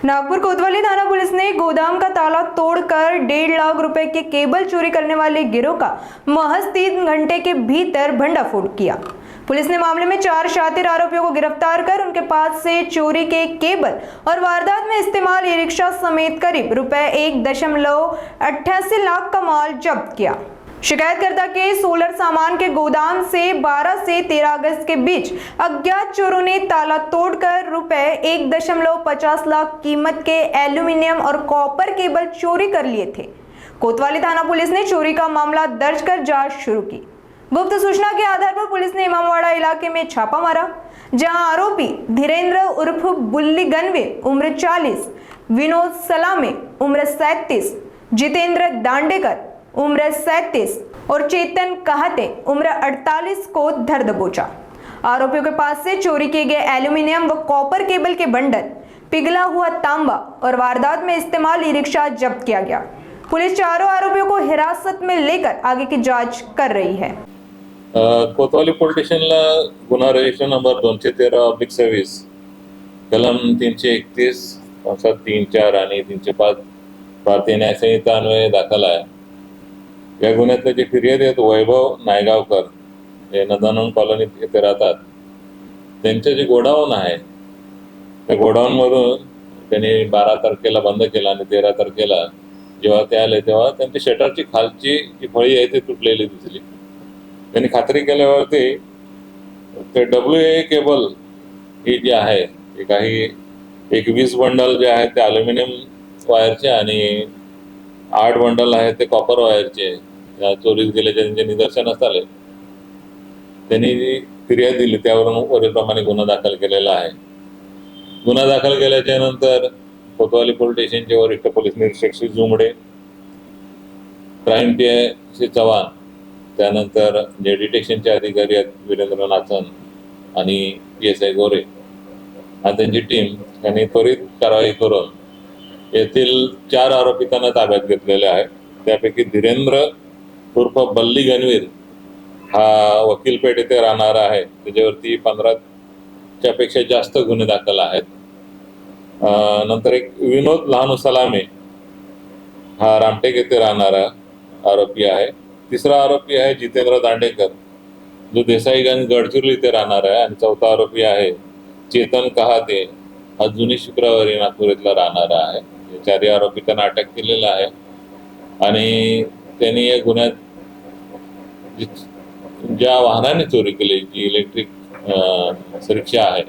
नागपुर कोतवाली थाना पुलिस ने गोदाम का ताला तोड़कर 1.5 लाख रुपए के केबल चोरी करने वाले गिरोह का महज 3 घंटे के भीतर भंडाफोड़ किया। पुलिस ने मामले में 4 शातिर आरोपियों को गिरफ्तार कर उनके पास से चोरी के केबल और वारदात में इस्तेमाल ई रिक्शा समेत करीब रुपए 1.88 लाख का माल जब्त किया। शिकायतकर्ता के सोलर सामान के गोदाम से 12 से 13 अगस्त के बीच अज्ञात चोरों ने ताला तोड़कर रुपए 1.50 लाख कीमत के एल्यूमिनियम और कॉपर केबल चोरी कर लिए थे। कोतवाली थाना पुलिस ने चोरी का मामला दर्ज कर जांच शुरू की। गुप्त सूचना के आधार पर पुलिस ने इमामवाड़ा इलाके में छापा मारा, जहां आरोपी धीरेन्द्र उर्फ बुल्ली गनवे उम्र 40, विनोद सलामे उम्र 37, जितेंद्र दांडेकर उम्र 37 और चेतन कहते उम्र 48 को धर दबोचा। आरोपियों के पास से चोरी किए गए एल्यूमिनियम व कॉपर केबल के बंडल, पिघला हुआ तांबा और वारदात में इस्तेमाल ई रिक्शा जब्त किया गया। पुलिस चारों आरोपियों को हिरासत में लेकर आगे की जांच कर रही है। कोतवाली पोलीस स्टेशनला गुन्हा रजिस्टर नंबर 213/26 कलम 331 3, 4 आणि 305 भारतीय न्याय संहिता अन्वये दाखल आहे। या गुन्ह्यातले जे फिर्यादी आहेत वैभव नायगावकर हे नंदनवन कॉलनीत इथे राहतात, त्यांचे जे गोडाऊन आहे त्या गोडाऊनमधून त्यांनी 12 तारखेला बंद केला आणि 13 तारखेला जेव्हा ते आले तेव्हा त्यांची शटरची खालची जी फळी आहे ती तुटलेली दिसली। त्यांनी खात्री केल्यावरती ते WA केबल ही जी आहे ती काही 20 बंडल जे आहेत ते अल्युमिनियम वायरचे आणि 8 बंडल आहेत ते कॉपर वायरचे चोरीस गेल्याचे त्यांचे निदर्शनास आले। त्यांनी जी फिर्याद दिली त्यावरून वरीलप्रमाणे गुन्हा दाखल केलेला आहे। गुन्हा दाखल केल्याच्या नंतर कोतवाली पोलीस स्टेशनचे वरिष्ठ पोलीस निरीक्षक श्री जुमडे, क्राईम PI श्री चव्हाण, त्यानंतर जे डिटेक्शनचे अधिकारी आहेत वीरेंद्र नाचन आणि PSI गोरे आणि त्यांची टीम यांनी त्वरित कारवाई करून येथील 4 आरोपी त्यांना ताब्यात घेतलेले आहेत। त्यापैकी धीरेंद्र उर्फ बल्ली गणवीर हा वकीलपेठ येथे राहणारा आहे, त्याच्यावरती 15च्या पेक्षा जास्त गुन्हे दाखल आहेत। नंतर एक विनोद लहानू सलामे हा रामटेक येथे राहणारा आरोपी आहे। तिसरा आरोपी आहे जितेंद्र दांडेकर जो देसाईगंज गडचिरोली येथे राहणार आहे आणि चौथा आरोपी आहे चेतन कहाते हा जुनी शुक्रवारी नागपूर इथला राहणारा आहे। हे 4 आरोपी त्यांना अटक केलेला आहे आणि त्यांनी या गुन्ह्यात ज्या वाहनाने चोरी केली जी इलेक्ट्रिक रिक्षा आहे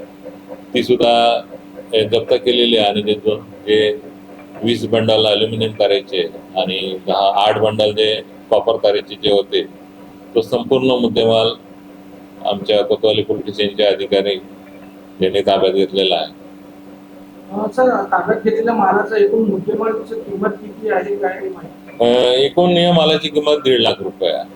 ती सुद्धा जप्त केलेली आहे आणि जे 20 बंडल अल्युमिनियम तारेचे आणि 8 बंडल जे कॉपर तारेचे जे होते तो संपूर्ण मुद्देमाल आमच्या कोतवाली पोलीस स्टेशनचे अधिकारी यांनी ताब्यात घेतलेला आहे। सर, ताब्यात घेतलेल्या मालाचा एकूण मुद्देमालाची किंमत किती आहे काय माहिती? एकूण या मालाची किंमत 1.5 लाख रुपये आहे।